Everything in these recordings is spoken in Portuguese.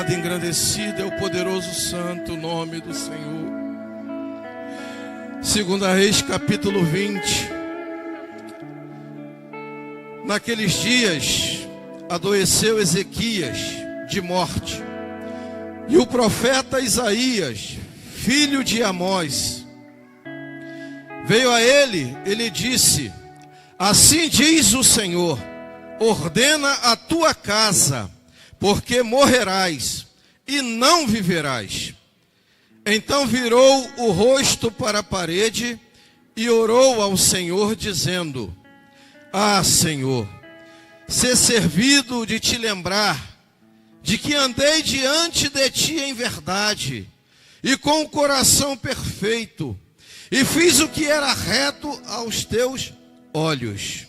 louvado, engrandecido é o poderoso santo nome do Senhor. 2 Reis, capítulo 20. Naqueles dias, adoeceu Ezequias de morte, e o profeta Isaías, filho de Amós, veio a ele disse: assim diz o Senhor, ordena a tua casa, porque morrerás e não viverás. Então virou o rosto para a parede e orou ao Senhor, dizendo: ah, Senhor, ser servido de te lembrar de que andei diante de ti em verdade e com o coração perfeito, e fiz o que era reto aos teus olhos.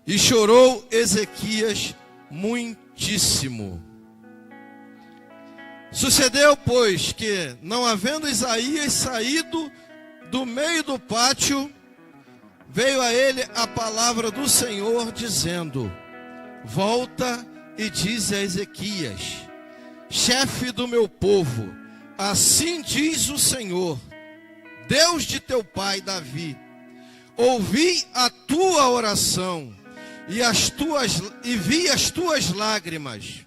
E chorou Ezequias muitíssimo. Sucedeu, pois, que, não havendo Isaías saído do meio do pátio, veio a ele a palavra do Senhor, dizendo: volta e dize a Ezequias, chefe do meu povo, assim diz o Senhor, Deus de teu pai Davi: ouvi a tua oração e vi as tuas lágrimas.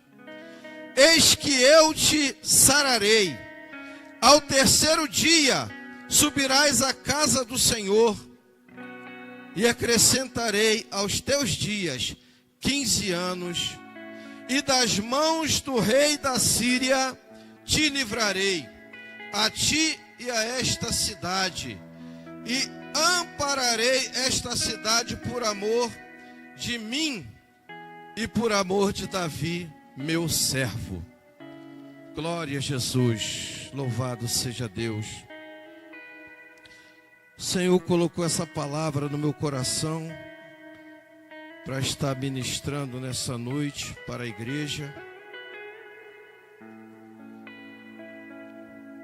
Eis que eu te sararei. Ao terceiro dia subirás à casa do Senhor, e acrescentarei aos teus dias 15 anos, e das mãos do rei da Síria te livrarei, a ti e a esta cidade, e ampararei esta cidade por amor de mim e por amor de Davi, meu servo. Glória a Jesus, louvado seja Deus. O Senhor colocou essa palavra no meu coração para estar ministrando nessa noite para a igreja.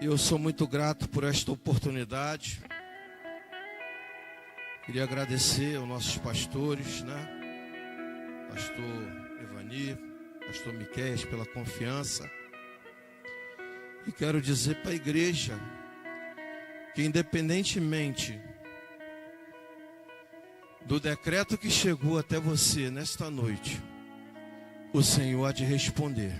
Eu sou muito grato por esta oportunidade. Queria agradecer aos nossos pastores, Pastor Evani, Pastor Miqueias, pela confiança. E quero dizer para a igreja que, independentemente do decreto que chegou até você nesta noite, o Senhor há de responder.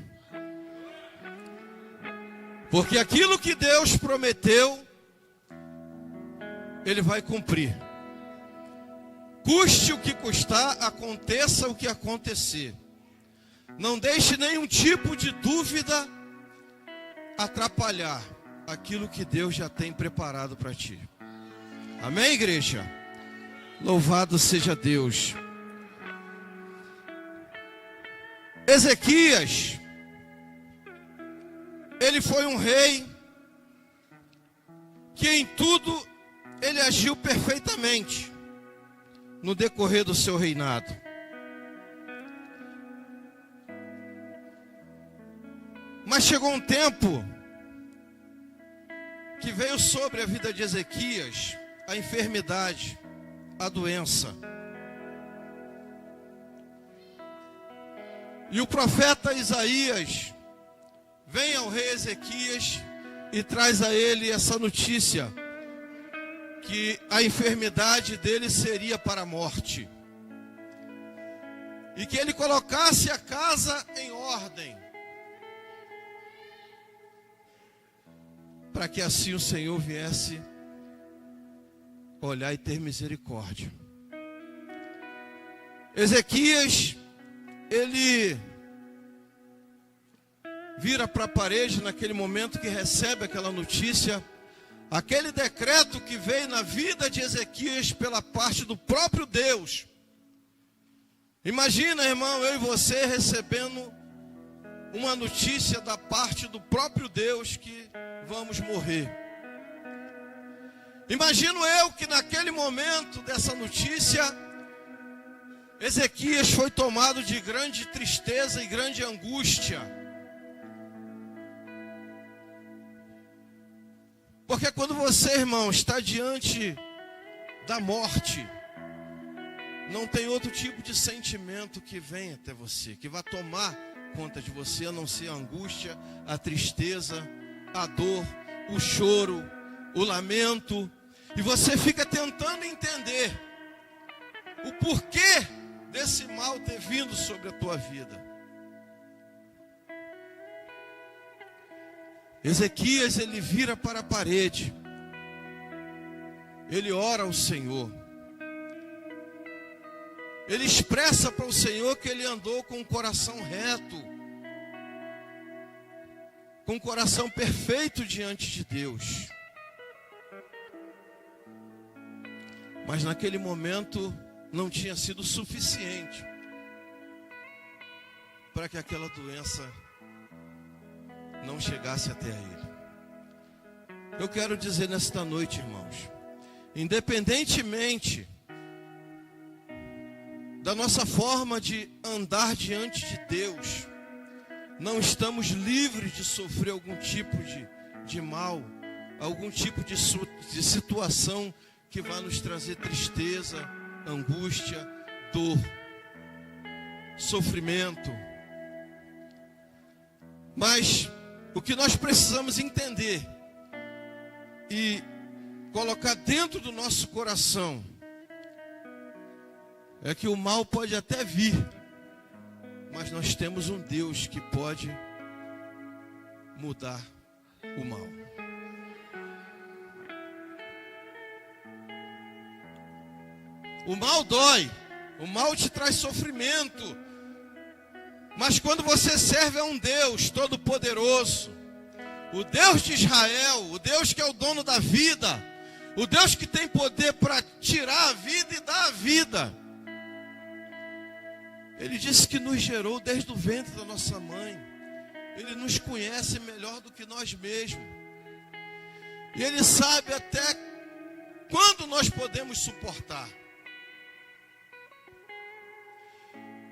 Porque aquilo que Deus prometeu, Ele vai cumprir. Custe o que custar, aconteça o que acontecer. Não deixe nenhum tipo de dúvida atrapalhar aquilo que Deus já tem preparado para ti. Amém, igreja? Louvado seja Deus. Ezequias, ele foi um rei que em tudo ele agiu perfeitamente no decorrer do seu reinado. Mas chegou um tempo que veio sobre a vida de Ezequias a enfermidade, a doença. E o profeta Isaías vem ao rei Ezequias e traz a ele essa notícia, que a enfermidade dele seria para a morte, e que ele colocasse a casa em ordem, para que assim o Senhor viesse olhar e ter misericórdia. Ezequias, ele vira para a parede naquele momento que recebe aquela notícia, aquele decreto que veio na vida de Ezequias pela parte do próprio Deus. Imagina, irmão, eu e você recebendo uma notícia da parte do próprio Deus que vamos morrer. Imagino eu que naquele momento dessa notícia, Ezequias foi tomado de grande tristeza e grande angústia. Porque quando você, irmão, está diante da morte, não tem outro tipo de sentimento que vem até você, que vai tomar conta de você, a não ser a angústia, a tristeza, a dor, o choro, o lamento. E você fica tentando entender o porquê desse mal ter vindo sobre a tua vida. Ezequias, ele vira para a parede. Ele ora ao Senhor. Ele expressa para o Senhor que ele andou com o coração reto, com o coração perfeito diante de Deus. Mas naquele momento não tinha sido suficiente para que aquela doença não chegasse até ele. Eu quero dizer nesta noite, irmãos, independentemente da nossa forma de andar diante de Deus, não estamos livres de sofrer algum tipo de mal, algum tipo de situação que vai nos trazer tristeza, angústia, dor, sofrimento. Mas o que nós precisamos entender e colocar dentro do nosso coração é que o mal pode até vir, mas nós temos um Deus que pode mudar o mal. O mal dói, o mal te traz sofrimento, mas quando você serve a um Deus todo-poderoso, o Deus de Israel, o Deus que é o dono da vida, o Deus que tem poder para tirar a vida e dar a vida, Ele disse que nos gerou desde o ventre da nossa mãe. Ele nos conhece melhor do que nós mesmos. E Ele sabe até quando nós podemos suportar.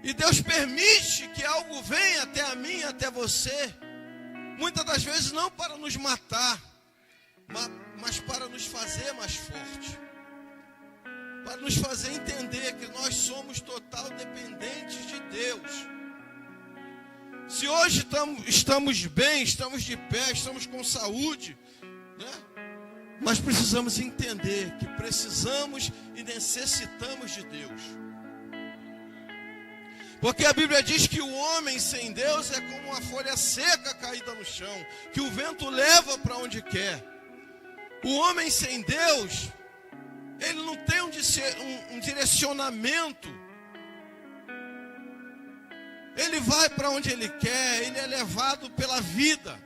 E Deus permite que algo venha até a mim, até você, muitas das vezes não para nos matar, mas para nos fazer mais forte, para nos fazer entender que nós somos total dependentes de Deus. Se hoje estamos bem, estamos de pé, estamos com saúde, né? Mas precisamos entender que precisamos e necessitamos de Deus. Porque a Bíblia diz que o homem sem Deus é como uma folha seca caída no chão, que o vento leva para onde quer. O homem sem Deus, ele não tem um direcionamento. Ele vai para onde ele quer, ele é levado pela vida.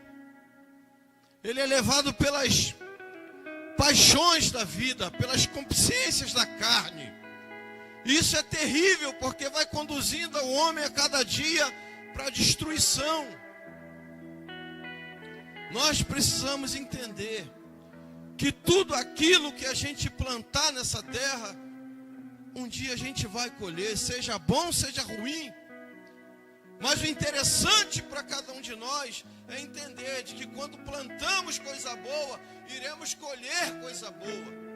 Ele é levado pelas paixões da vida, pelas concupiscências da carne. Isso é terrível, porque vai conduzindo o homem a cada dia para a destruição. Nós precisamos entender que tudo aquilo que a gente plantar nessa terra, um dia a gente vai colher, seja bom, seja ruim. Mas o interessante para cada um de nós é entender de que quando plantamos coisa boa, iremos colher coisa boa.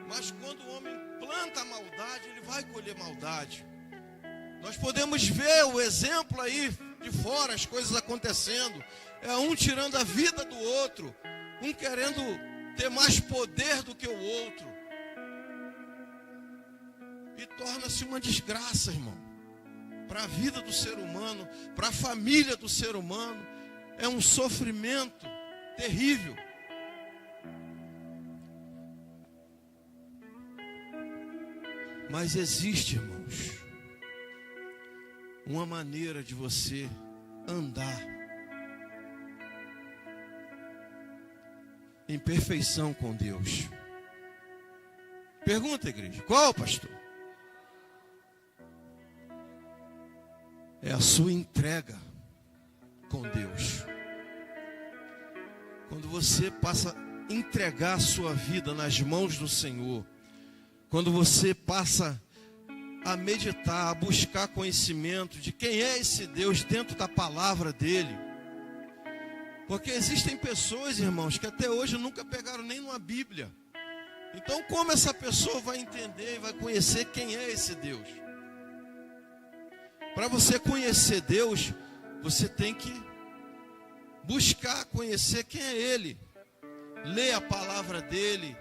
Mas quando o homem planta a maldade, ele vai colher maldade. Nós podemos ver o exemplo aí de fora, as coisas acontecendo. É um tirando a vida do outro, um querendo ter mais poder do que o outro. E torna-se uma desgraça, irmão, para a vida do ser humano, para a família do ser humano. É um sofrimento terrível. Mas existe, irmãos, uma maneira de você andar em perfeição com Deus. Pergunta, igreja, qual, pastor? É a sua entrega com Deus. Quando você passa a entregar a sua vida nas mãos do Senhor, quando você passa a meditar, a buscar conhecimento de quem é esse Deus dentro da palavra dele. Porque existem pessoas, irmãos, que até hoje nunca pegaram nem numa Bíblia. Então como essa pessoa vai entender e vai conhecer quem é esse Deus? Para você conhecer Deus, você tem que buscar conhecer quem é Ele. Ler a palavra dEle,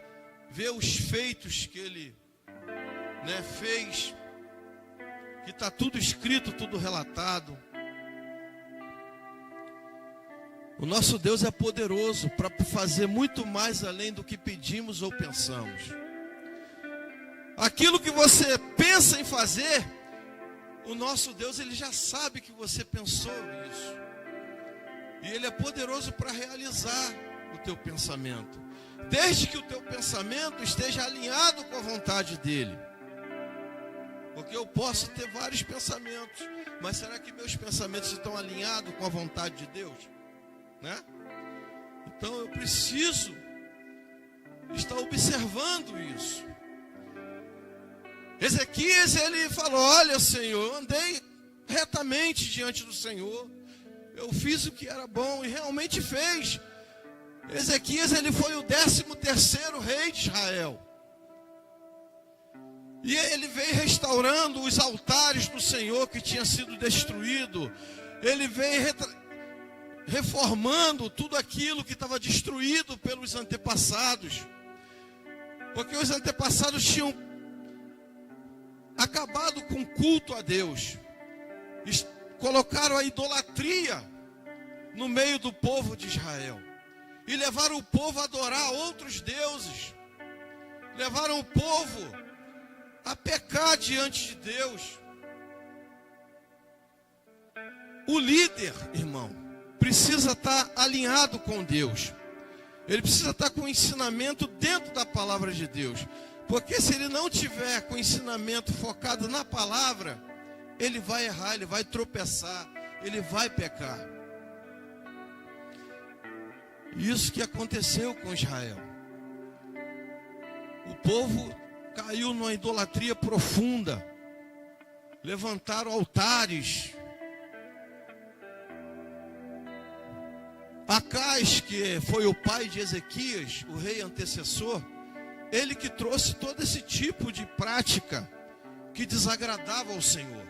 ver os feitos que Ele fez, que está tudo escrito, tudo relatado. O nosso Deus é poderoso para fazer muito mais além do que pedimos ou pensamos. Aquilo que você pensa em fazer, o nosso Deus, Ele já sabe que você pensou nisso. E Ele é poderoso para realizar o teu pensamento, desde que o teu pensamento esteja alinhado com a vontade dEle. Porque eu posso ter vários pensamentos, mas será que meus pensamentos estão alinhados com a vontade de Deus? Então eu preciso estar observando isso. Ezequias, ele falou: olha, Senhor, eu andei retamente diante do Senhor, eu fiz o que era bom, e realmente fez. Ezequias, ele foi o 13º rei de Israel, e ele veio restaurando os altares do Senhor que tinha sido destruído. Ele veio reformando tudo aquilo que estava destruído pelos antepassados, porque os antepassados tinham acabado com o culto a Deus, colocaram a idolatria no meio do povo de Israel, e levaram o povo a adorar outros deuses, levaram o povo a pecar diante de Deus. O líder, irmão, precisa estar alinhado com Deus. Ele precisa estar com o ensinamento dentro da palavra de Deus. Porque se ele não tiver com o ensinamento focado na palavra, ele vai errar, ele vai tropeçar, ele vai pecar. Isso que aconteceu com Israel. O povo caiu numa idolatria profunda. Levantaram altares. Acais, que foi o pai de Ezequias, o rei antecessor, ele que trouxe todo esse tipo de prática que desagradava ao Senhor.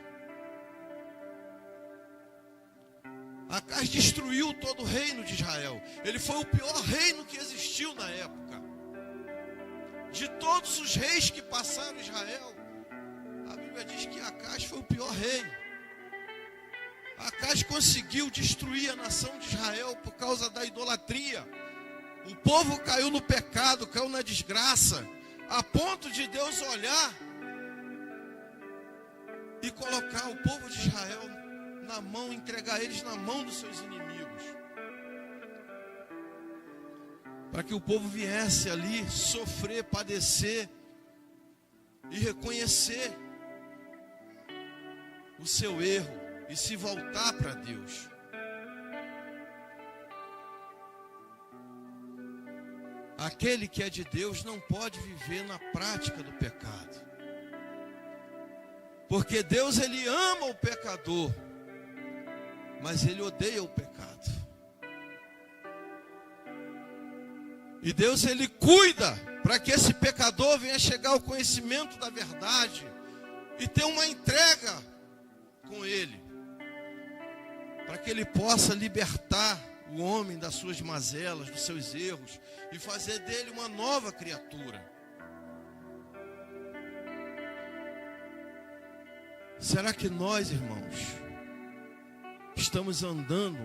Acais destruiu todo o reino de Israel. Ele foi o pior reino que existiu na época. De todos os reis que passaram Israel, a Bíblia diz que Acais foi o pior rei. Acais conseguiu destruir a nação de Israel por causa da idolatria. O povo caiu no pecado, caiu na desgraça, a ponto de Deus olhar e colocar o povo de Israel na mão, entregar eles na mão dos seus inimigos, para que o povo viesse ali sofrer, padecer e reconhecer o seu erro e se voltar para Deus. Aquele que é de Deus não pode viver na prática do pecado, porque Deus, ele ama o pecador, mas ele odeia o pecado. E Deus, ele cuida para que esse pecador venha chegar ao conhecimento da verdade e ter uma entrega com ele, para que ele possa libertar o homem das suas mazelas, dos seus erros, e fazer dele uma nova criatura. Será que nós, irmãos, estamos andando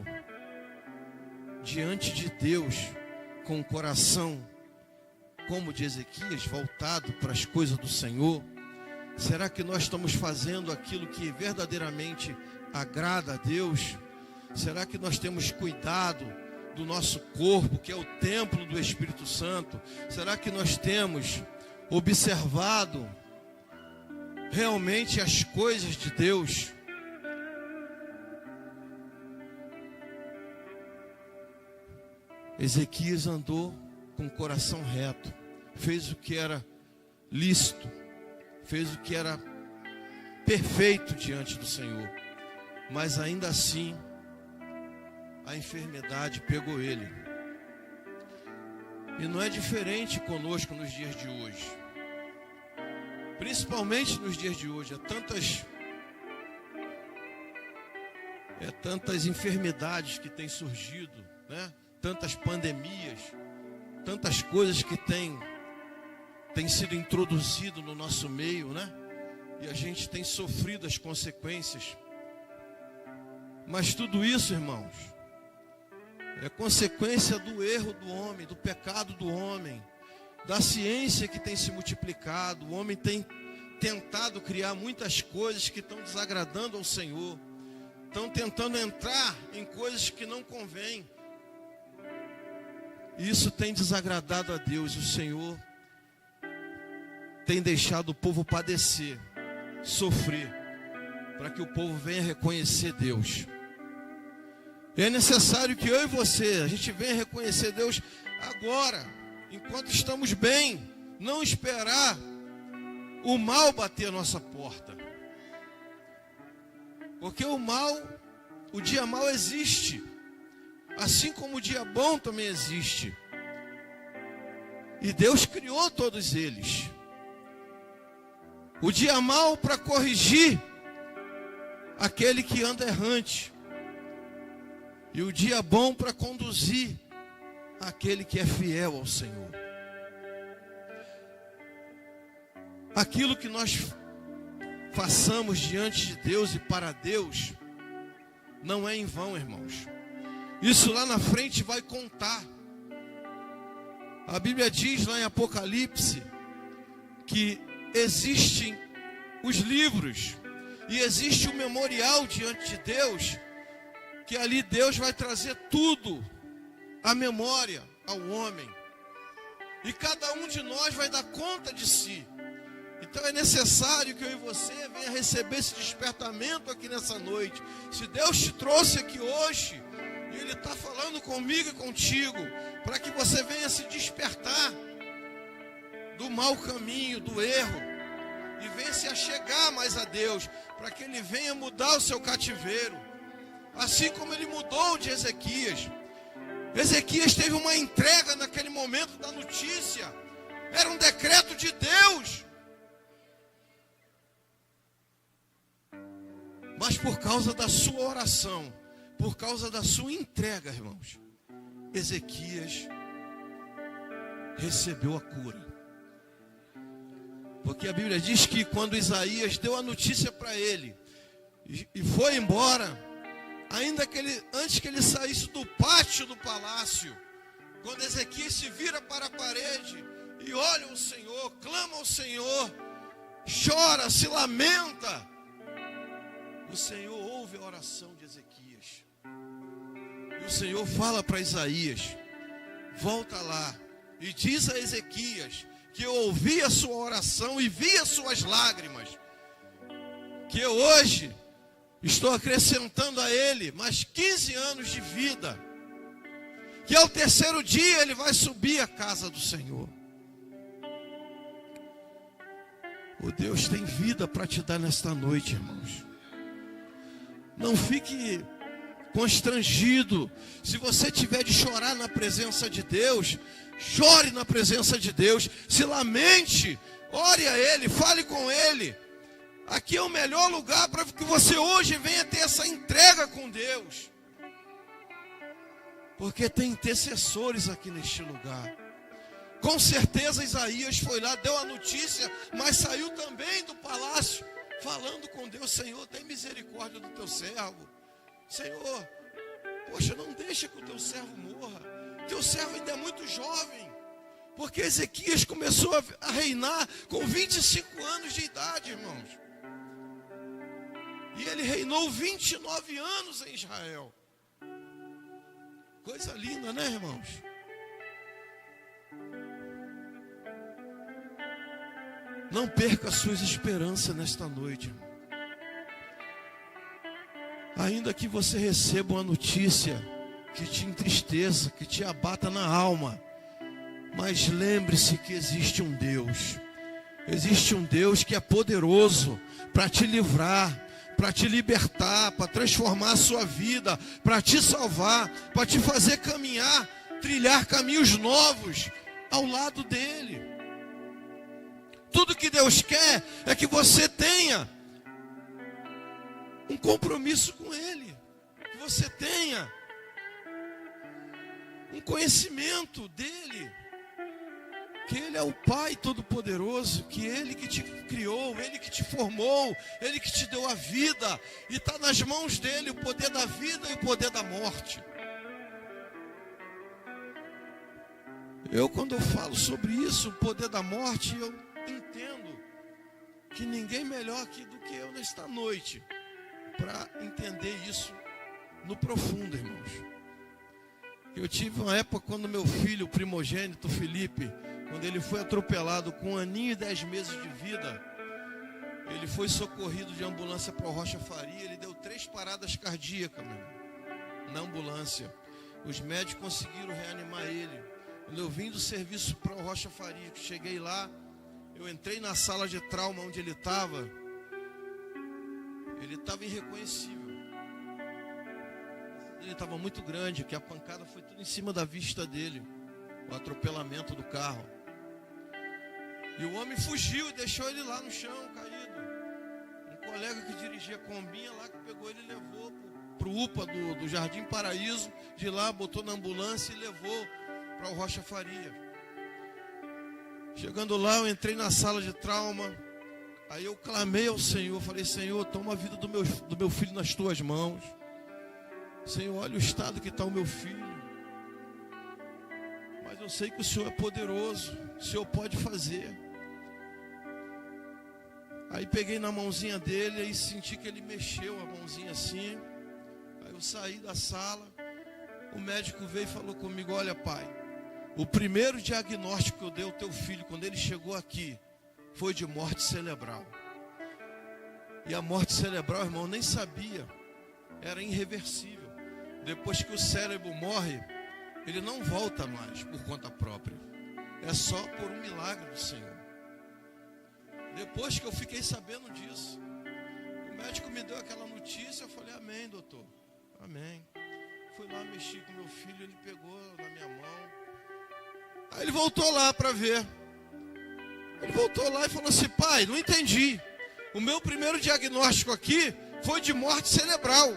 diante de Deus com o coração como de Ezequias, voltado para as coisas do Senhor? Será que nós estamos fazendo aquilo que verdadeiramente agrada a Deus? Será que nós temos cuidado do nosso corpo, que é o templo do Espírito Santo? Será que nós temos observado realmente as coisas de Deus? Ezequias andou com o coração reto, fez o que era lícito, fez o que era perfeito diante do Senhor, mas ainda assim a enfermidade pegou ele. E não é diferente conosco nos dias de hoje, principalmente nos dias de hoje. Há tantas Tantas enfermidades que têm surgido, né? Tantas pandemias, tantas coisas que têm sido introduzido no nosso meio, né? E a gente tem sofrido as consequências. Mas tudo isso, irmãos, é consequência do erro do homem, do pecado do homem, da ciência que tem se multiplicado. O homem tem tentado criar muitas coisas que estão desagradando ao Senhor, estão tentando entrar em coisas que não convêm. E isso tem desagradado a Deus. O Senhor tem deixado o povo padecer, sofrer, para que o povo venha reconhecer Deus. E é necessário que eu e você, a gente venha reconhecer Deus agora, enquanto estamos bem, não esperar o mal bater a nossa porta. Porque o dia mau existe, assim como o dia bom também existe. E Deus criou todos eles. O dia mau para corrigir aquele que anda errante. E o dia bom para conduzir aquele que é fiel ao Senhor. Aquilo que nós façamos diante de Deus e para Deus não é em vão, irmãos. Isso lá na frente vai contar. A Bíblia diz lá em Apocalipse que existem os livros e existe o memorial diante de Deus, que ali Deus vai trazer tudo à memória ao homem. E cada um de nós vai dar conta de si. Então é necessário que eu e você venha receber esse despertamento aqui nessa noite. Se Deus te trouxe aqui hoje, e Ele está falando comigo e contigo, para que você venha se despertar do mau caminho, do erro, e venha se achegar mais a Deus, para que Ele venha mudar o seu cativeiro, assim como Ele mudou o de Ezequias. Ezequias teve uma entrega naquele momento da notícia, era um decreto de Deus, mas por causa da sua oração, por causa da sua entrega, irmãos, Ezequias recebeu a cura. Porque a Bíblia diz que quando Isaías deu a notícia para ele e foi embora, ainda que antes que ele saísse do pátio do palácio, quando Ezequias se vira para a parede e olha o Senhor, clama ao Senhor, chora, se lamenta, o Senhor ouve a oração de Ezequias. E o Senhor fala para Isaías: volta lá e diz a Ezequias que eu ouvi a sua oração e vi as suas lágrimas, que eu hoje estou acrescentando a ele mais 15 anos de vida, que ao terceiro dia ele vai subir à casa do Senhor. O Deus tem vida para te dar nesta noite, irmãos. Não fique constrangido. Se você tiver de chorar na presença de Deus, chore na presença de Deus, se lamente, ore a Ele, fale com Ele. Aqui é o melhor lugar para que você hoje venha ter essa entrega com Deus, porque tem intercessores aqui neste lugar. Com certeza Isaías foi lá, deu a notícia, mas saiu também do palácio, falando com Deus: Senhor, tem misericórdia do teu servo. Senhor, poxa, não deixa que o teu servo morra. Teu servo ainda é muito jovem. Porque Ezequias começou a reinar com 25 anos de idade, irmãos. E ele reinou 29 anos em Israel. Coisa linda, né, irmãos? Não perca as suas esperanças nesta noite, irmão. Ainda que você receba uma notícia que te entristeça, que te abata na alma, mas lembre-se que existe um Deus. Existe um Deus que é poderoso para te livrar, para te libertar, para transformar a sua vida, para te salvar, para te fazer caminhar, trilhar caminhos novos ao lado dele. Tudo que Deus quer é que você tenha um compromisso com Ele. você tenha um conhecimento dele, que ele é o Pai Todo-Poderoso, que ele que te criou, ele que te formou, ele que te deu a vida, e está nas mãos dele o poder da vida e o poder da morte. Quando eu falo sobre isso, o poder da morte, eu entendo que ninguém melhor aqui do que eu nesta noite para entender isso no profundo, irmãos. Eu tive uma época quando meu filho, o primogênito Felipe, quando ele foi atropelado com 1 aninho e 10 meses de vida, ele foi socorrido de ambulância para o Rocha Faria. Ele deu 3 paradas cardíacas, meu irmão, na ambulância. Os médicos conseguiram reanimar ele. Quando eu vim do serviço para o Rocha Faria, que cheguei lá, eu entrei na sala de trauma onde ele estava irreconhecível. Ele estava muito grande, que a pancada foi tudo em cima da vista dele, o atropelamento do carro. E o homem fugiu e deixou ele lá no chão, caído. Um colega que dirigia a combinha lá, que pegou ele e levou para o UPA do Jardim Paraíso. De lá, botou na ambulância e levou para o Rocha Faria. Chegando lá, eu entrei na sala de trauma. Aí eu clamei ao Senhor, falei: Senhor, toma a vida do meu filho nas tuas mãos. Senhor, olha o estado que está o meu filho. Mas eu sei que o Senhor é poderoso, o Senhor pode fazer. Aí peguei na mãozinha dele e senti que ele mexeu a mãozinha assim. Aí eu saí da sala. O médico veio e falou comigo: olha, pai, o primeiro diagnóstico que eu dei ao teu filho quando ele chegou aqui foi de morte cerebral. E a morte cerebral, irmão, eu nem sabia, era irreversível. Depois que o cérebro morre, ele não volta mais por conta própria. É só por um milagre do Senhor. Depois que eu fiquei sabendo disso, o médico me deu aquela notícia, eu falei: amém, doutor, amém. Fui lá, mexi com meu filho, ele pegou na minha mão. Aí ele voltou lá para ver. Ele voltou lá e falou assim: pai, não entendi. O meu primeiro diagnóstico aqui foi de morte cerebral.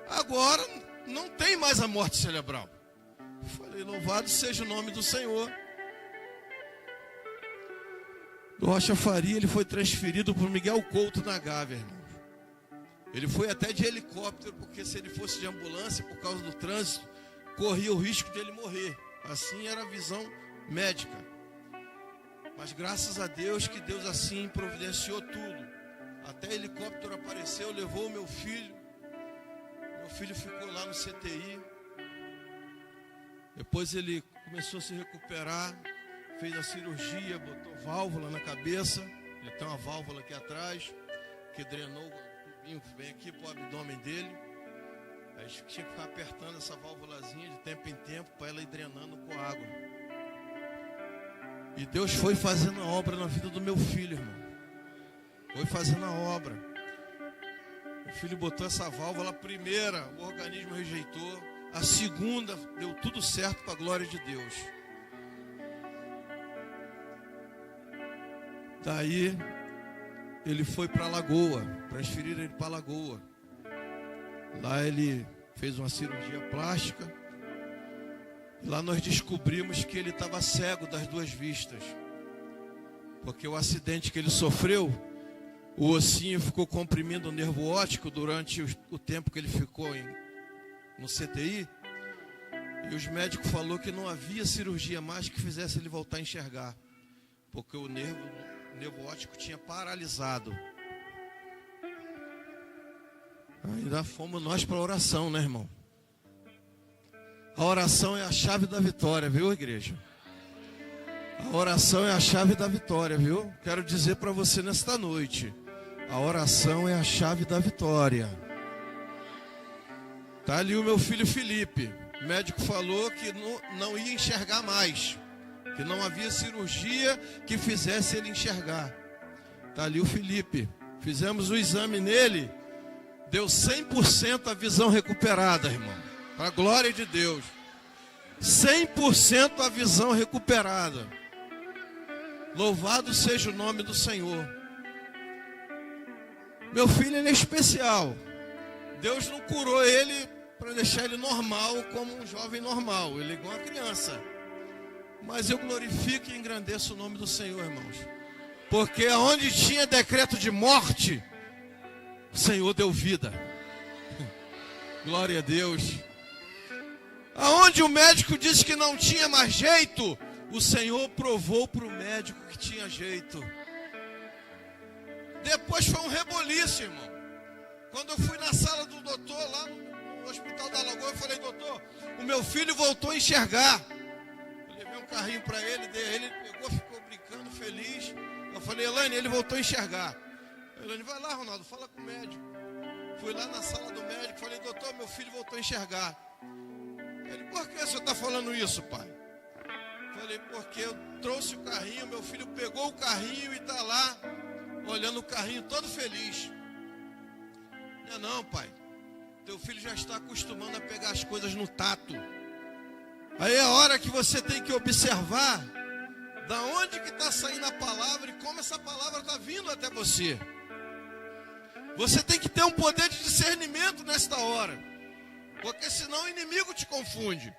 Agora não tem mais a morte cerebral. Eu falei: louvado seja o nome do Senhor. Do Rocha Faria, ele foi transferido para o Miguel Couto na Gávea, irmão. Ele foi até de helicóptero, porque se ele fosse de ambulância, por causa do trânsito, corria o risco de ele morrer. Assim era a visão médica. Mas graças a Deus, que Deus assim providenciou tudo. Até helicóptero apareceu, levou o meu filho. Meu filho ficou lá no CTI. Depois ele começou a se recuperar, fez a cirurgia, botou válvula na cabeça. Ele tem uma válvula aqui atrás, que drenou o tubinho que vem aqui para o abdômen dele. A gente tinha que ficar apertando essa válvulazinha de tempo em tempo para ela ir drenando com a água. E Deus foi fazendo a obra na vida do meu filho, irmão. Foi fazendo a obra. Meu filho botou essa válvula, a primeira o organismo rejeitou, a segunda deu tudo certo para a glória de Deus. Daí ele foi para Lagoa, transferiram ele para Lagoa. Lá ele fez uma cirurgia plástica. Lá nós descobrimos que ele estava cego das 2 vistas. Porque o acidente que ele sofreu, o ossinho ficou comprimindo o nervo óptico durante o tempo que ele ficou no CTI. E os médicos falaram que não havia cirurgia mais que fizesse ele voltar a enxergar. Porque o nervo óptico tinha paralisado. Ainda fomos nós para a oração, né, irmão? A oração é a chave da vitória, viu, igreja? A oração é a chave da vitória, viu? Quero dizer para você nesta noite: a oração é a chave da vitória. Tá ali o meu filho Felipe. O médico falou que não ia enxergar mais, que não havia cirurgia que fizesse ele enxergar. Tá ali o Felipe. Fizemos o exame nele, deu 100% a visão recuperada, irmão. Para a glória de Deus. 100% a visão recuperada. Louvado seja o nome do Senhor. Meu filho, ele é especial. Deus não curou ele para deixar ele normal, como um jovem normal. Ele é igual uma criança. Mas eu glorifico e engrandeço o nome do Senhor, irmãos. Porque onde tinha decreto de morte, o Senhor deu vida. Glória a Deus. Aonde o médico disse que não tinha mais jeito, o Senhor provou para o médico que tinha jeito. Depois foi um reboliço, irmão. Quando eu fui na sala do doutor, lá no Hospital da Lagoa, eu falei: doutor, o meu filho voltou a enxergar. Eu levei um carrinho para ele, ele pegou, ficou brincando, feliz. Eu falei: Elaine, ele voltou a enxergar. Elaine, vai lá, Ronaldo, fala com o médico. Fui lá na sala do médico, falei: doutor, meu filho voltou a enxergar. Ele: por que o senhor está falando isso, pai? Falei: porque eu trouxe o carrinho, meu filho pegou o carrinho e está lá, olhando o carrinho todo feliz. Não, pai, teu filho já está acostumando a pegar as coisas no tato. Aí é a hora que você tem que observar da onde que está saindo a palavra e como essa palavra está vindo até você. Você tem que ter um poder de discernimento nesta hora, porque senão o inimigo te confunde.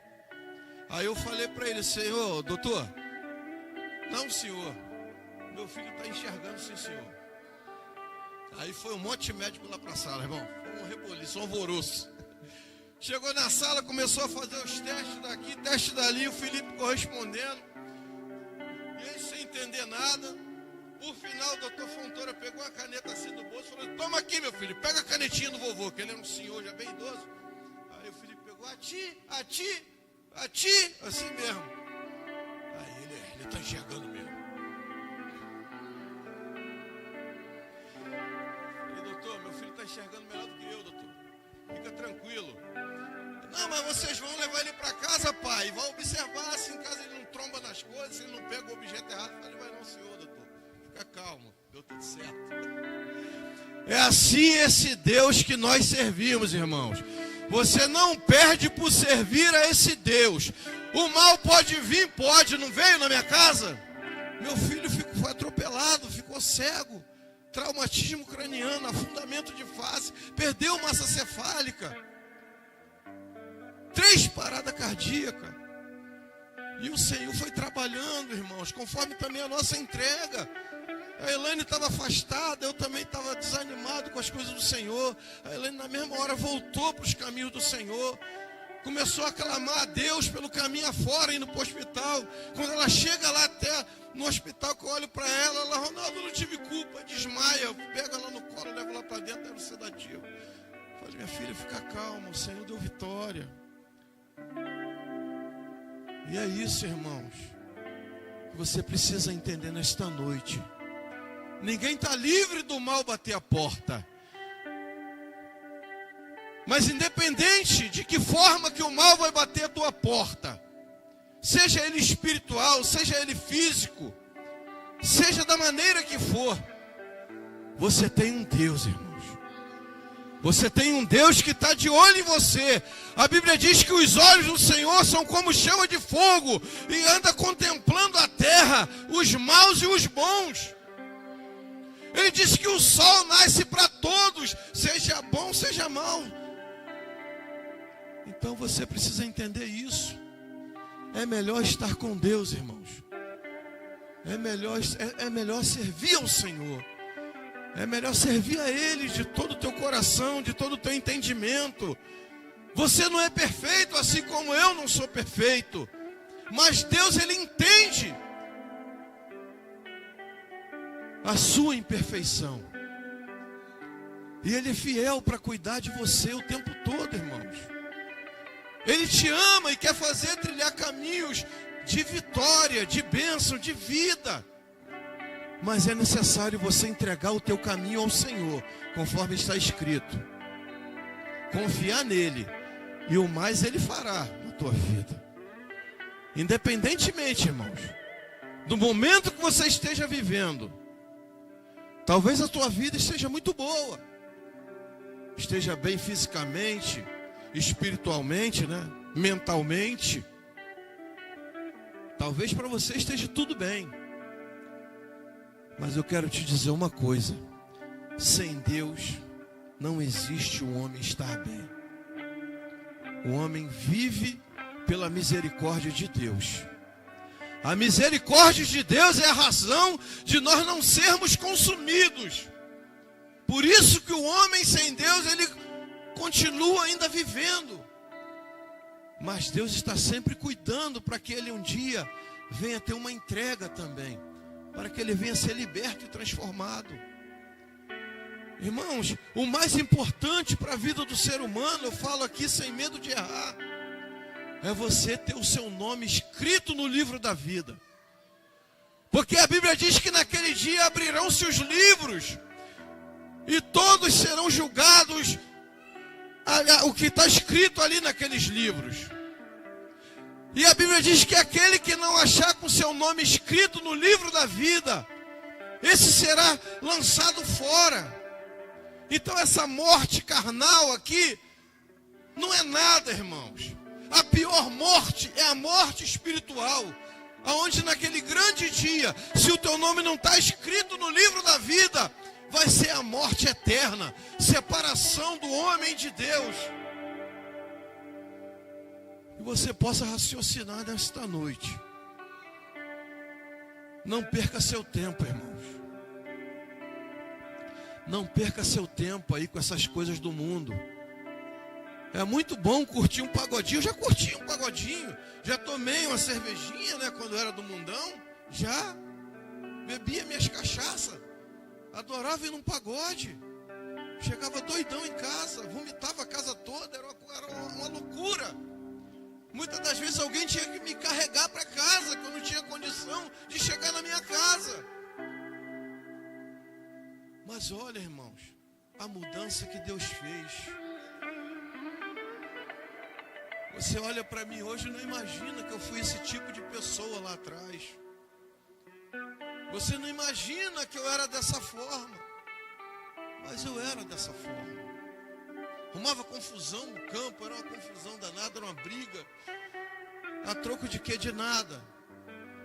Aí eu falei para ele: senhor, doutor, não, senhor, meu filho está enxergando, sim, senhor. Aí foi um monte de médico lá para a sala, irmão. Foi um reboliço, um alvoroço. Chegou na sala, começou a fazer os testes daqui, testes dali, o Felipe correspondendo. E ele sem entender nada. Por final, o doutor Fontoura pegou a caneta assim do bolso e falou: toma aqui, meu filho, pega a canetinha do vovô, que ele é um senhor já bem idoso. Aí o Felipe pegou: a ti, assim mesmo. Aí ele está enxergando mesmo. Meu filho está enxergando melhor do que eu, doutor. Fica tranquilo. Não, mas vocês vão levar ele para casa, pai. Vai observar se em casa ele não tromba nas coisas, se ele não pega o objeto errado. Eu falei: vai não, senhor, doutor. Fica calmo, deu tudo certo. É assim esse Deus que nós servimos, irmãos. Você não perde por servir a esse Deus. O mal pode vir, pode. Não veio na minha casa? Meu filho foi atropelado, ficou cego. Traumatismo craniano, afundamento de face, perdeu massa cefálica, 3 paradas cardíacas. E o Senhor foi trabalhando, irmãos, conforme também a nossa entrega. A Elaine estava afastada, eu também estava desanimado com as coisas do Senhor. A Elaine na mesma hora voltou para os caminhos do Senhor. Começou a clamar a Deus pelo caminho afora, indo para o hospital. Quando ela chega lá até no hospital, que eu olho para ela: Ronaldo, eu não tive culpa, desmaia. Eu pego ela no colo, levo lá para dentro, era o sedativo. Falei: minha filha, fica calma, o Senhor deu vitória. E é isso, irmãos, que você precisa entender nesta noite. Ninguém está livre do mal bater a porta. Mas independente de que forma que o mal vai bater a tua porta, seja ele espiritual, seja ele físico, seja da maneira que for, você tem um Deus, irmãos. Você tem um Deus que está de olho em você. A Bíblia diz que os olhos do Senhor são como chama de fogo e anda contemplando a terra, os maus e os bons. Ele diz que o sol nasce para todos, seja bom, seja mau. Então você precisa entender isso. É melhor estar com Deus, irmãos. É melhor servir ao Senhor. É melhor servir a Ele de todo o teu coração, de todo o teu entendimento. Você não é perfeito, assim como eu não sou perfeito. Mas Deus, Ele entende a sua imperfeição. E Ele é fiel para cuidar de você o tempo todo, irmãos. Ele te ama e quer fazer trilhar caminhos de vitória, de bênção, de vida. Mas é necessário você entregar o teu caminho ao Senhor, conforme está escrito. Confiar nele, e o mais Ele fará na tua vida. Independentemente, irmãos, do momento que você esteja vivendo. Talvez a tua vida esteja muito boa, esteja bem fisicamente, espiritualmente, né? Mentalmente. Talvez para você esteja tudo bem. Mas eu quero te dizer uma coisa: sem Deus não existe um homem estar bem. O homem vive pela misericórdia de Deus. A misericórdia de Deus é a razão de nós não sermos consumidos. Por isso que o homem sem Deus, ele continua ainda vivendo. Mas Deus está sempre cuidando para que ele um dia venha ter uma entrega também. Para que ele venha ser liberto e transformado. Irmãos, o mais importante para a vida do ser humano, eu falo aqui sem medo de errar, é você ter o seu nome escrito no livro da vida. Porque a Bíblia diz que naquele dia abrirão-se os livros e todos serão julgados o que está escrito ali naqueles livros. E a Bíblia diz que aquele que não achar com seu nome escrito no livro da vida, esse será lançado fora. Então essa morte carnal aqui não é nada, irmãos. A pior morte é a morte espiritual, aonde naquele grande dia, se o teu nome não está escrito no livro da vida, vai ser a morte eterna, separação do homem de Deus. E você possa raciocinar nesta noite. Não perca seu tempo, irmãos. Não perca seu tempo aí com essas coisas do mundo. É muito bom curtir um pagodinho. Eu já curti um pagodinho. Já tomei uma cervejinha, né? Quando eu era do mundão. Já bebia minhas cachaças. Adorava ir num pagode. Chegava doidão em casa. Vomitava a casa toda. Era uma loucura. Muitas das vezes alguém tinha que me carregar para casa, que eu não tinha condição de chegar na minha casa. Mas olha, irmãos, a mudança que Deus fez. Você olha para mim hoje e não imagina que eu fui esse tipo de pessoa lá atrás. Você não imagina que eu era dessa forma. Mas eu era dessa forma. Arrumava confusão no campo, era uma confusão danada, era uma briga. A troco de quê? De nada.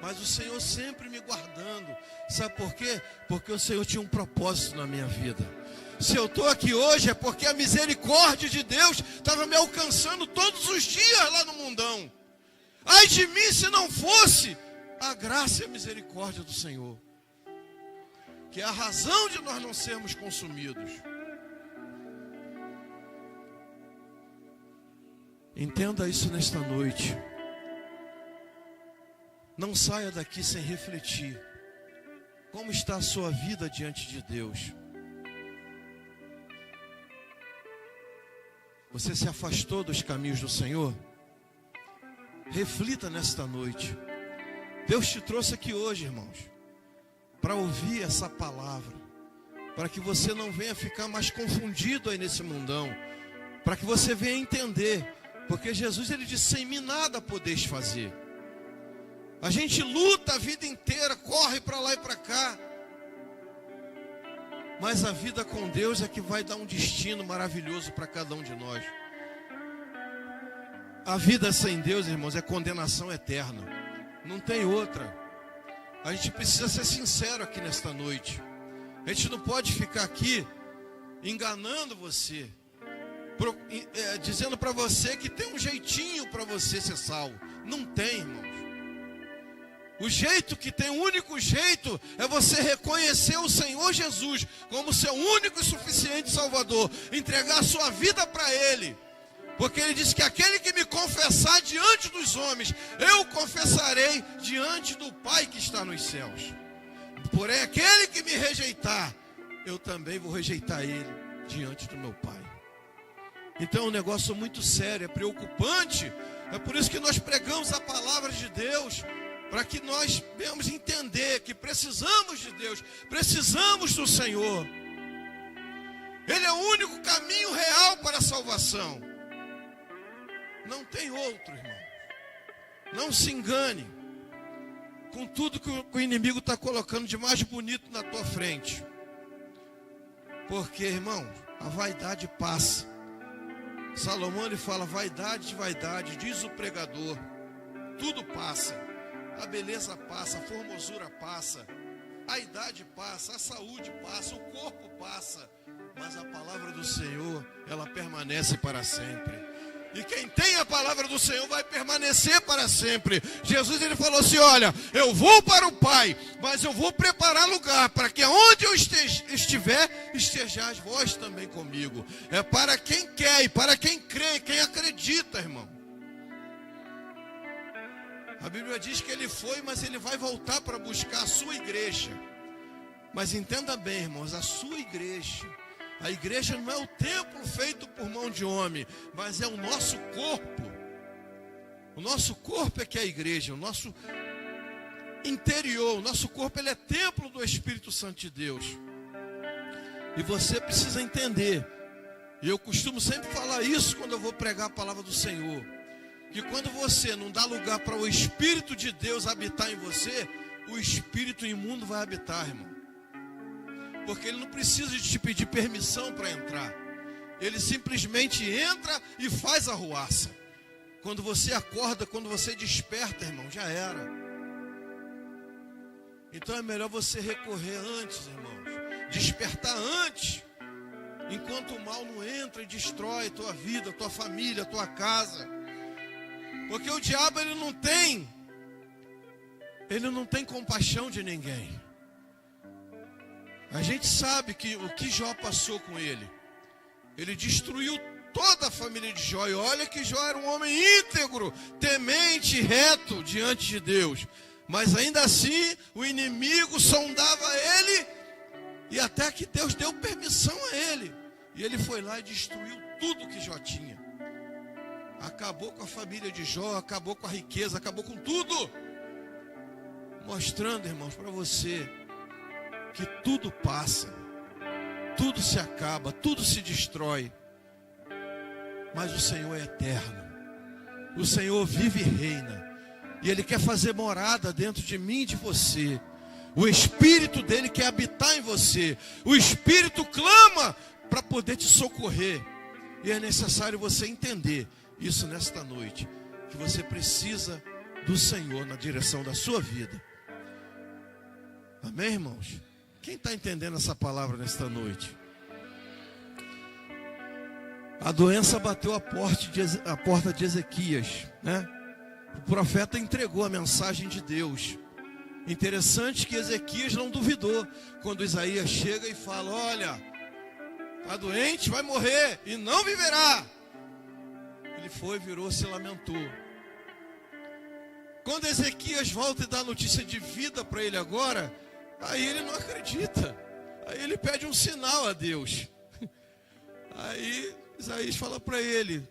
Mas o Senhor sempre me guardando. Sabe por quê? Porque o Senhor tinha um propósito na minha vida. Se eu estou aqui hoje é porque a misericórdia de Deus estava me alcançando todos os dias lá no mundão. Ai de mim se não fosse a graça e a misericórdia do Senhor, que é a razão de nós não sermos consumidos. Entenda isso nesta noite. Não saia daqui sem refletir. Como está a sua vida diante de Deus? Você se afastou dos caminhos do Senhor? Reflita nesta noite. Deus te trouxe aqui hoje, irmãos, para ouvir essa palavra, para que você não venha ficar mais confundido aí nesse mundão, para que você venha entender, porque Jesus ele disse: sem mim nada podeis fazer. A gente luta a vida inteira, corre para lá e para cá, mas a vida com Deus é que vai dar um destino maravilhoso para cada um de nós. A vida sem Deus, irmãos, é condenação eterna. Não tem outra. A gente precisa ser sincero aqui nesta noite. A gente não pode ficar aqui enganando você, dizendo para você que tem um jeitinho para você ser salvo. Não tem, irmãos. O jeito que tem, o único jeito, é você reconhecer o Senhor Jesus como seu único e suficiente Salvador. Entregar a sua vida para Ele. Porque Ele disse que aquele que me confessar diante dos homens, eu confessarei diante do Pai que está nos céus. Porém, aquele que me rejeitar, eu também vou rejeitar ele diante do meu Pai. Então é um negócio muito sério, é preocupante. É por isso que nós pregamos a palavra de Deus, para que nós venhamos entender que precisamos de Deus, precisamos do Senhor. Ele é o único caminho real para a salvação. Não tem outro, irmão. Não se engane com tudo que o inimigo está colocando de mais bonito na tua frente. Porque, irmão, a vaidade passa. Salomão ele fala: vaidade de vaidade, diz o pregador, tudo passa. A beleza passa, a formosura passa, a idade passa, a saúde passa, o corpo passa, mas a palavra do Senhor, ela permanece para sempre. E quem tem a palavra do Senhor vai permanecer para sempre. Jesus, ele falou assim, olha, eu vou para o Pai, mas eu vou preparar lugar para que onde eu estiver, estejais vós também comigo. É para quem quer e para quem crê, quem acredita, irmão. A Bíblia diz que ele foi, mas ele vai voltar para buscar a sua igreja. Mas entenda bem, irmãos, a sua igreja. A igreja não é o templo feito por mão de homem, mas é o nosso corpo. O nosso corpo é que é a igreja, o nosso interior, o nosso corpo, ele é templo do Espírito Santo de Deus. E você precisa entender, e eu costumo sempre falar isso quando eu vou pregar a palavra do Senhor, que quando você não dá lugar para o Espírito de Deus habitar em você, o espírito imundo vai habitar, irmão. Porque ele não precisa de te pedir permissão para entrar. Ele simplesmente entra e faz a arruaça. Quando você acorda, quando você desperta, irmão, já era. Então é melhor você recorrer antes, irmãos. Despertar antes. Enquanto o mal não entra e destrói tua vida, tua família, tua casa. Porque o diabo, ele não tem compaixão de ninguém. A gente sabe que o que Jó passou com ele. Ele destruiu toda a família de Jó. E olha que Jó era um homem íntegro, temente, reto diante de Deus. Mas ainda assim, o inimigo sondava ele. E até que Deus deu permissão a ele. E ele foi lá e destruiu tudo que Jó tinha. Acabou com a família de Jó, acabou com a riqueza, acabou com tudo. Mostrando, irmãos, para você que tudo passa, tudo se acaba, tudo se destrói, mas o Senhor é eterno, o Senhor vive e reina, e Ele quer fazer morada dentro de mim e de você. O Espírito dele quer habitar em você, o Espírito clama para poder te socorrer, e é necessário você entender isso nesta noite, que você precisa do Senhor na direção da sua vida. Amém, irmãos? Quem está entendendo essa palavra nesta noite? A doença bateu a porta de Ezequias, né? O profeta entregou a mensagem de Deus. Interessante que Ezequias não duvidou quando Isaías chega e fala, olha, está doente, vai morrer e não viverá. Ele foi, virou, se lamentou. Quando Ezequias volta e dá notícia de vida para ele agora, aí ele não acredita. Aí ele pede um sinal a Deus. Aí Isaías fala para ele,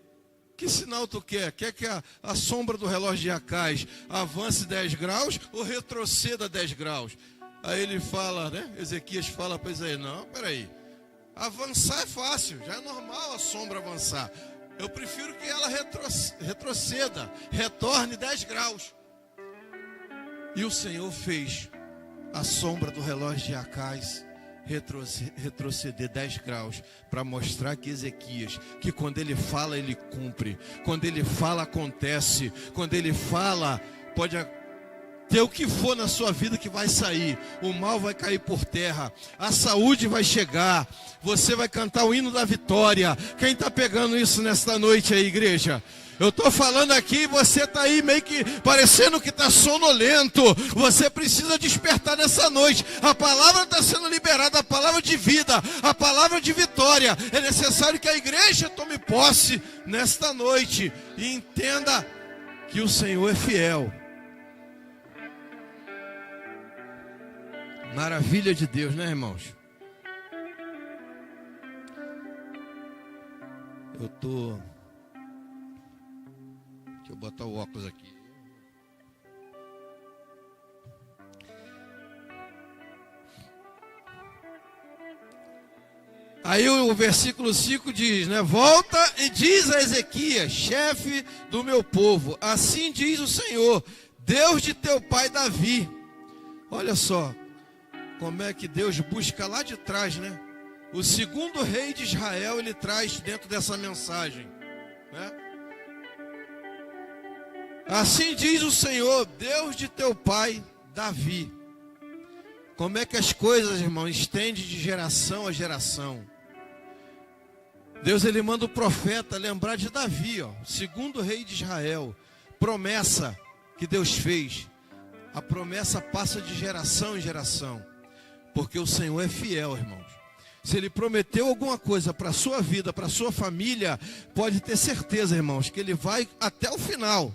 que sinal tu quer? Quer que a sombra do relógio de Acais avance 10 graus ou retroceda 10 graus? Aí ele fala, né? Ezequias fala para Isaías, não, peraí. Avançar é fácil, já é normal a sombra avançar. Eu prefiro que ela retroceda, retorne 10 graus. E o Senhor fez a sombra do relógio de Acais retroceder 10 graus, para mostrar que Ezequias, que quando ele fala, ele cumpre. Quando ele fala, acontece. Quando ele fala, pode ter o que for na sua vida que vai sair. O mal vai cair por terra. A saúde vai chegar. Você vai cantar o hino da vitória. Quem está pegando isso nesta noite aí, igreja? Eu estou falando aqui e você está aí meio que parecendo que está sonolento. Você precisa despertar nessa noite. A palavra está sendo liberada, a palavra de vida, a palavra de vitória. É necessário que a igreja tome posse nesta noite e entenda que o Senhor é fiel. Maravilha de Deus, né, irmãos? Deixa eu botar o óculos aqui. Aí o versículo 5 diz, né? Volta e diz a Ezequias, chefe do meu povo, assim diz o Senhor, Deus de teu pai Davi. Olha só, como é que Deus busca lá de trás, né? O segundo rei de Israel, ele traz dentro dessa mensagem, né? Assim diz o Senhor, Deus de teu pai Davi. Como é que as coisas, irmão, estende de geração a geração. Deus, ele manda o profeta lembrar de Davi, ó, segundo rei de Israel. Promessa que Deus fez. A promessa passa de geração em geração. Porque o Senhor é fiel, irmãos. Se Ele prometeu alguma coisa para a sua vida, para a sua família, pode ter certeza, irmãos, que Ele vai até o final.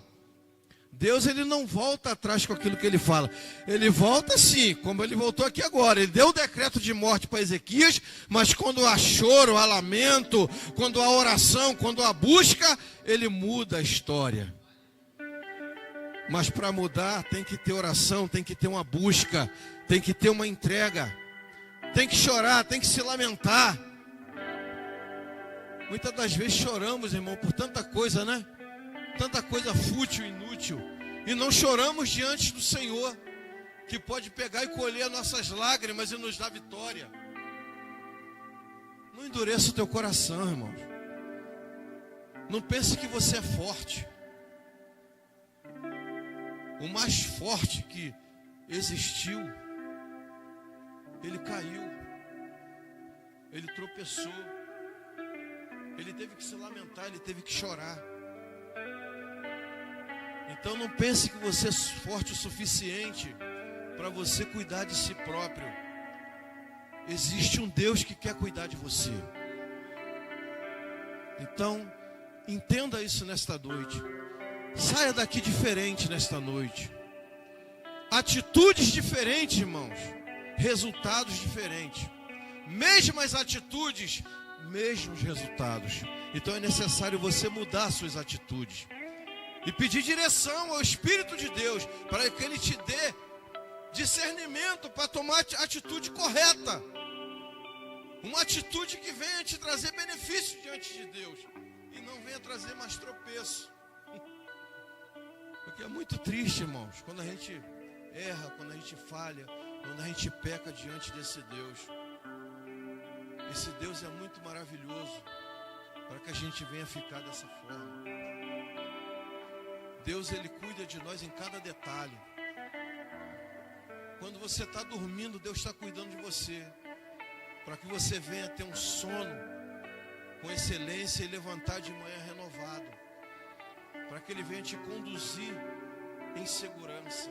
Deus, ele não volta atrás com aquilo que ele fala. Ele volta sim, como ele voltou aqui agora. Ele deu o decreto de morte para Ezequias, mas quando há choro, há lamento, quando há oração, quando há busca, ele muda a história. Mas para mudar tem que ter oração, tem que ter uma busca, tem que ter uma entrega. Tem que chorar, tem que se lamentar. Muitas das vezes choramos, irmão, por tanta coisa, né? Tanta coisa fútil, inútil. E não choramos diante do Senhor, que pode pegar e colher nossas lágrimas e nos dar vitória. Não endureça o teu coração, irmãos. Não pense que você é forte. O mais forte que existiu, ele caiu. Ele tropeçou. Ele teve que se lamentar, ele teve que chorar. Então não pense que você é forte o suficiente para você cuidar de si próprio. Existe um Deus que quer cuidar de você. Então, entenda isso nesta noite. Saia daqui diferente nesta noite. Atitudes diferentes, irmãos. Resultados diferentes. Mesmas atitudes, mesmos resultados. Então é necessário você mudar suas atitudes. E pedir direção ao Espírito de Deus, para que Ele te dê discernimento para tomar a atitude correta. Uma atitude que venha te trazer benefício diante de Deus. E não venha trazer mais tropeço. Porque é muito triste, irmãos, quando a gente erra, quando a gente falha, quando a gente peca diante desse Deus. Esse Deus é muito maravilhoso para que a gente venha ficar dessa forma. Deus, ele cuida de nós em cada detalhe. Quando você está dormindo, Deus está cuidando de você, para que você venha ter um sono com excelência e levantar de manhã renovado, para que ele venha te conduzir em segurança.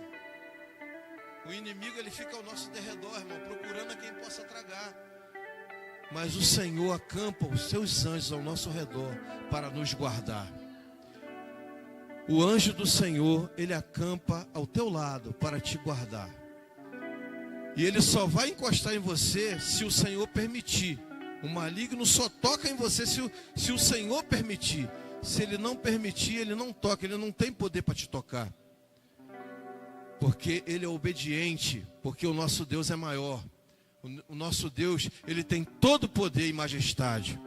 O inimigo, ele fica ao nosso derredor, irmão, procurando a quem possa tragar. Mas o Senhor acampa os seus anjos ao nosso redor para nos guardar. O anjo do Senhor, ele acampa ao teu lado para te guardar. E ele só vai encostar em você se o Senhor permitir. O maligno só toca em você se o Senhor permitir. Se ele não permitir, ele não toca, ele não tem poder para te tocar. Porque ele é obediente, porque o nosso Deus é maior. O nosso Deus, ele tem todo poder e majestade.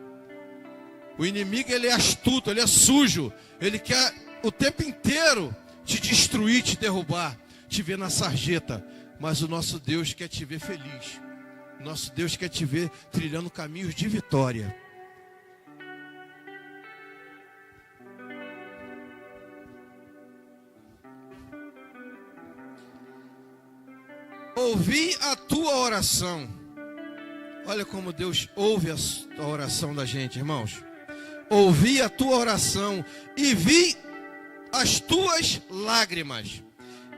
O inimigo, ele é astuto, ele é sujo. Ele quer o tempo inteiro te destruir, te derrubar, te ver na sarjeta. Mas o nosso Deus quer te ver feliz. O nosso Deus quer te ver trilhando caminhos de vitória. Ouvi a tua oração. Olha como Deus ouve a oração da gente, irmãos. Ouvi a tua oração e vi as tuas lágrimas.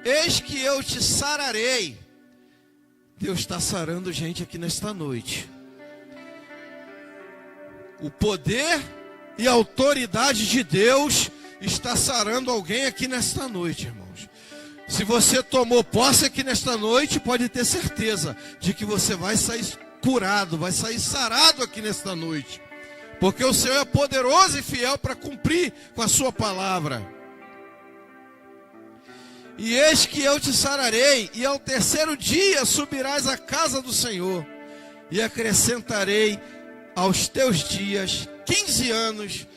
Eis que eu te sararei. Deus está sarando gente aqui nesta noite. O poder e a autoridade de Deus está sarando alguém aqui nesta noite, irmãos. Se você tomou posse aqui nesta noite, pode ter certeza de que você vai sair curado, vai sair sarado aqui nesta noite. Porque o Senhor é poderoso e fiel para cumprir com a sua palavra. E eis que eu te sararei, e ao terceiro dia subirás à casa do Senhor, e acrescentarei aos teus dias 15 anos,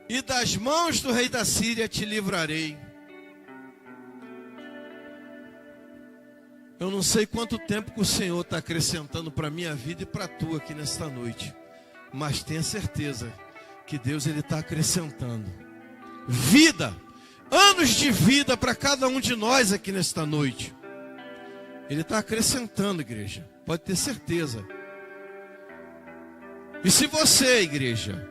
e das mãos do rei da Síria te livrarei. Eu não sei quanto tempo que o Senhor está acrescentando para a minha vida e para a tua aqui nesta noite, mas tenha certeza que Deus, ele está acrescentando vida, anos de vida para cada um de nós aqui nesta noite. Ele está acrescentando, igreja, pode ter certeza. E se você, igreja,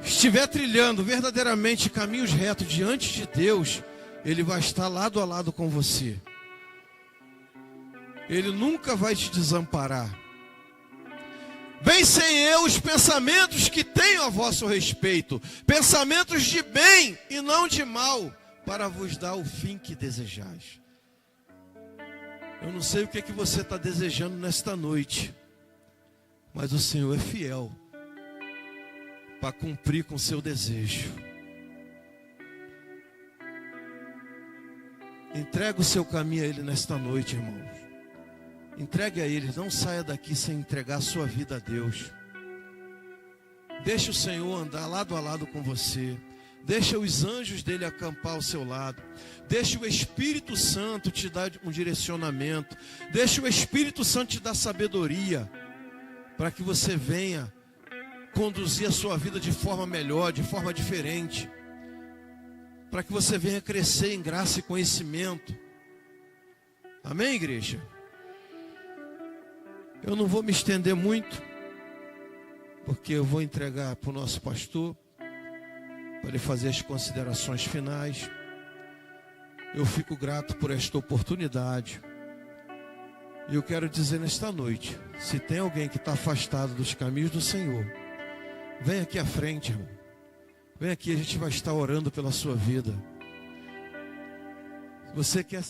estiver trilhando verdadeiramente caminhos retos diante de Deus, Ele vai estar lado a lado com você. Ele nunca vai te desamparar. Bem sei eu os pensamentos que tenho a vosso respeito, pensamentos de bem e não de mal, para vos dar o fim que desejais. Eu não sei o que você está desejando nesta noite, mas o Senhor é fiel para cumprir com o seu desejo. Entrega o seu caminho a Ele nesta noite, irmãos. Entregue a Ele, não saia daqui sem entregar a sua vida a Deus. Deixa o Senhor andar lado a lado com você. Deixa os anjos dele acampar ao seu lado. Deixa o Espírito Santo te dar um direcionamento. Deixa o Espírito Santo te dar sabedoria, para que você venha conduzir a sua vida de forma melhor, de forma diferente. Para que você venha crescer em graça e conhecimento. Amém, igreja? Eu não vou me estender muito, porque eu vou entregar para o nosso pastor, para ele fazer as considerações finais. Eu fico grato por esta oportunidade. E eu quero dizer nesta noite, se tem alguém que está afastado dos caminhos do Senhor, vem aqui à frente, irmão. Vem aqui, a gente vai estar orando pela sua vida. Se você quer